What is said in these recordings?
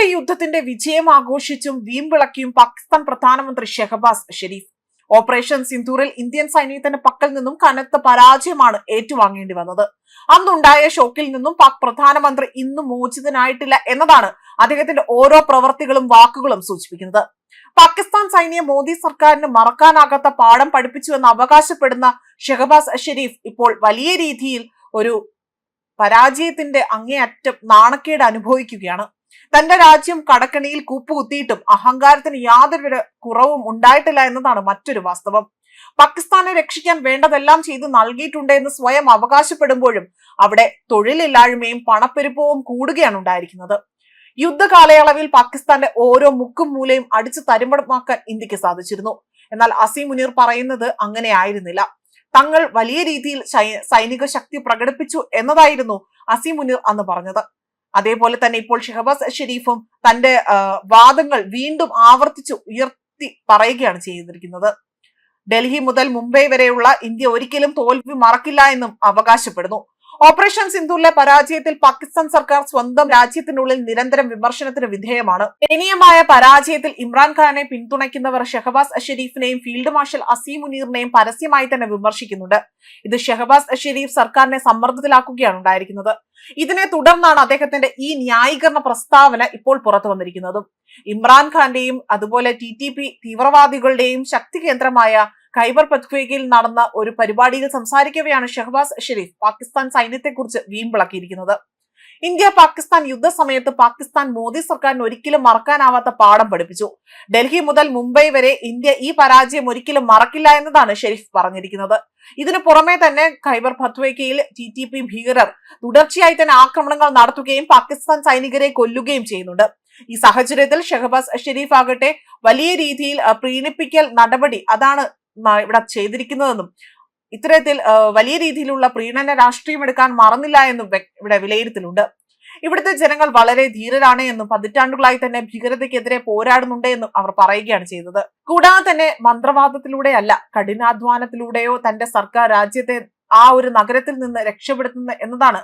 സിന്ധുവിലെ യുദ്ധത്തിന്റെ വിജയം ആഘോഷിച്ചും വീമ്പിളക്കിയും പാകിസ്ഥാൻ പ്രധാനമന്ത്രി ഷെഹബാസ് ഷെരീഫ്. ഓപ്പറേഷൻ സിന്ദൂറിൽ ഇന്ത്യൻ സൈന്യത്തിന്റെ പക്കൽ നിന്നും കനത്ത പരാജയമാണ് ഏറ്റുവാങ്ങേണ്ടി വന്നത്. അന്നുണ്ടായ ഷോക്കിൽ നിന്നും പാക് പ്രധാനമന്ത്രി ഇന്നും മോചിതനായിട്ടില്ല എന്നതാണ് അദ്ദേഹത്തിന്റെ ഓരോ പ്രവർത്തികളും വാക്കുകളും സൂചിപ്പിക്കുന്നത്. പാകിസ്ഥാൻ സൈന്യം മോദി സർക്കാരിന് മറക്കാനാകാത്ത പാഠം പഠിപ്പിച്ചുവെന്ന് അവകാശപ്പെടുന്ന ഷെഹബാസ് ഷെരീഫ് ഇപ്പോൾ വലിയ രീതിയിൽ ഒരു പരാജയത്തിന്റെ അങ്ങേയറ്റം നാണക്കേട് അനുഭവിക്കുകയാണ്. തന്റെ രാജ്യം കടക്കണിയിൽ കൂപ്പുകുത്തിയിട്ടും അഹങ്കാരത്തിന് യാതൊരു കുറവും ഉണ്ടായിട്ടില്ല എന്നതാണ് മറ്റൊരു വാസ്തവം. പാകിസ്ഥാനെ രക്ഷിക്കാൻ വേണ്ടതെല്ലാം ചെയ്തു നൽകിയിട്ടുണ്ട് എന്ന് സ്വയം അവകാശപ്പെടുമ്പോഴും അവിടെ തൊഴിലില്ലായ്മയും പണപ്പെരുപ്പവും കൂടുകയാണ് ഉണ്ടായിരിക്കുന്നത്. യുദ്ധകാലയളവിൽ പാകിസ്ഥാന്റെ ഓരോ മുക്കും മൂലയും അടിച്ചു തരിമ്പടമാക്കാൻ ഇന്ത്യക്ക് സാധിച്ചിരുന്നു. എന്നാൽ അസീം മുനീർ പറയുന്നത് അങ്ങനെയായിരുന്നില്ല. തങ്ങൾ വലിയ രീതിയിൽ സൈനിക ശക്തി പ്രകടിപ്പിച്ചു എന്നതായിരുന്നു അസീം മുനീർ അന്ന് പറഞ്ഞത്. അതേപോലെ തന്നെ ഇപ്പോൾ ഷെഹബാസ് ഷെരീഫും തന്റെ വാദങ്ങൾ വീണ്ടും ആവർത്തിച്ചു ഉയർത്തി പറയുകയാണ് ചെയ്തിരിക്കുന്നത്. ഡൽഹി മുതൽ മുംബൈ വരെയുള്ള ഇന്ത്യ ഒരിക്കലും തോൽവി മറക്കില്ല എന്നും അവകാശപ്പെടുന്നു. ഓപ്പറേഷൻ സിന്ധൂറിലെ പരാജയത്തിൽ പാകിസ്ഥാൻ സർക്കാർ സ്വന്തം രാജ്യത്തിനുള്ളിൽ നിരന്തരം വിമർശനത്തിന് വിധേയമാണ്. ദയനീയമായ പരാജയത്തിൽ ഇമ്രാൻഖാനെ പിന്തുണയ്ക്കുന്നവർ ഷെഹബാസ് ഷെരീഫിനെയും ഫീൽഡ് മാർഷൽ അസീം മുനീറിനെയും പരസ്യമായി തന്നെ വിമർശിക്കുന്നുണ്ട്. ഇത് ഷെഹബാസ് ഷെരീഫ് സർക്കാരിനെ സമ്മർദ്ദത്തിലാക്കുകയാണ് ഉണ്ടായിരിക്കുന്നത്. ഇതിനെ തുടർന്നാണ് അദ്ദേഹത്തിന്റെ ഈ ന്യായീകരണ പ്രസ്താവന ഇപ്പോൾ പുറത്തു വന്നിരിക്കുന്നതും. ഇമ്രാൻഖാന്റെയും അതുപോലെ TTP തീവ്രവാദികളുടെയും ശക്തി കേന്ദ്രമായ ഖൈബർ പഖ്തൂൺഖ്വയിൽ നടന്ന ഒരു പരിപാടിയിൽ സംസാരിക്കവെയാണ് ഷെഹബാസ് ഷെരീഫ് പാകിസ്ഥാൻ സൈന്യത്തെക്കുറിച്ച് വീമ്പിളക്കിയിരിക്കുന്നത്. ഇന്ത്യ പാകിസ്ഥാൻ യുദ്ധസമയത്ത് പാകിസ്ഥാൻ മോദി സർക്കാരിന് ഒരിക്കലും മറക്കാനാവാത്ത പാഠം പഠിപ്പിച്ചു. ഡൽഹി മുതൽ മുംബൈ വരെ ഇന്ത്യ ഈ പരാജയം ഒരിക്കലും മറക്കില്ല എന്നതാണ് ഷെരീഫ് പറഞ്ഞിരിക്കുന്നത്. ഇതിനു പുറമെ തന്നെ ഖൈബർ പഖ്തൂൺഖ്വയിൽ TTP ഭീകരർ തുടർച്ചയായി തന്നെ ആക്രമണങ്ങൾ നടത്തുകയും പാകിസ്ഥാൻ സൈനികരെ കൊല്ലുകയും ചെയ്യുന്നുണ്ട്. ഈ സാഹചര്യത്തിൽ ഷെഹബാസ് ഷെരീഫ് ആകട്ടെ വലിയ രീതിയിൽ പ്രീണിപ്പിക്കൽ നടപടി അതാണ് ഇവിടെ ചെയ്തിരിക്കുന്നതെന്നും ഇത്തരത്തിൽ വലിയ രീതിയിലുള്ള പ്രീണന രാഷ്ട്രീയം എടുക്കാൻ മറന്നില്ല എന്നും ഇവിടെ വിലയിരുത്തലുണ്ട്. ഇവിടുത്തെ ജനങ്ങൾ വളരെ ധീരരാണ് എന്നും പതിറ്റാണ്ടുകളായി തന്നെ ഭീകരതയ്ക്കെതിരെ പോരാടുന്നുണ്ട് എന്നും അവർ പറയുകയാണ് ചെയ്തത്. കൂടാതെ തന്നെ മന്ത്രവാദത്തിലൂടെയല്ല കഠിനാധ്വാനത്തിലൂടെയോ തന്റെ സർക്കാർ രാജ്യത്തെ ആ ഒരു നഗരത്തിൽ നിന്ന് രക്ഷപ്പെടുത്തുന്നത് എന്നതാണ്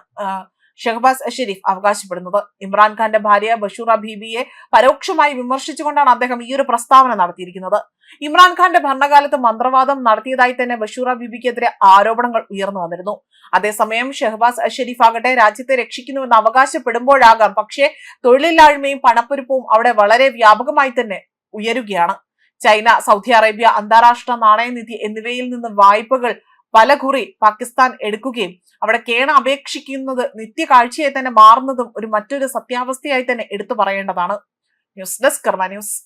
ഷെഹബാസ് ഷെരീഫ് അവകാശപ്പെടുന്നത്. ഇമ്രാൻഖാന്റെ ഭാര്യ ബഷൂറ ബീബിയെ പരോക്ഷമായി വിമർശിച്ചുകൊണ്ടാണ് അദ്ദേഹം ഈ ഒരു പ്രസ്താവന നടത്തിയിരിക്കുന്നത്. ഇമ്രാൻഖാന്റെ ഭരണകാലത്ത് മന്ത്രവാദം നടത്തിയതായി തന്നെ ബഷൂറ ബീബിക്കെതിരെ ആരോപണങ്ങൾ ഉയർന്നു വന്നിരുന്നു. അതേസമയം ഷെഹബാസ് ഷെരീഫ് ആകട്ടെ രാജ്യത്തെ രക്ഷിക്കുന്നുവെന്ന് അവകാശപ്പെടുമ്പോഴാകാം പക്ഷേ തൊഴിലില്ലായ്മയും പണപ്പെരുപ്പവും അവിടെ വളരെ വ്യാപകമായി തന്നെ ഉയരുകയാണ്. ചൈന, സൗദി അറേബ്യ, അന്താരാഷ്ട്ര നാണയനിധി എന്നിവയിൽ നിന്ന് വായ്പകൾ പലകുറി പാകിസ്ഥാൻ എടുക്കുകയും അവിടെ കേണ അപേക്ഷിക്കുന്നത് നിത്യകാഴ്ചയായി തന്നെ മാറുന്നതും ഒരു മറ്റൊരു സത്യാവസ്ഥയായി തന്നെ എടുത്തു പറയേണ്ടതാണ്. ന്യൂസ് ഡെസ്ക് കർമ്മ ന്യൂസ്.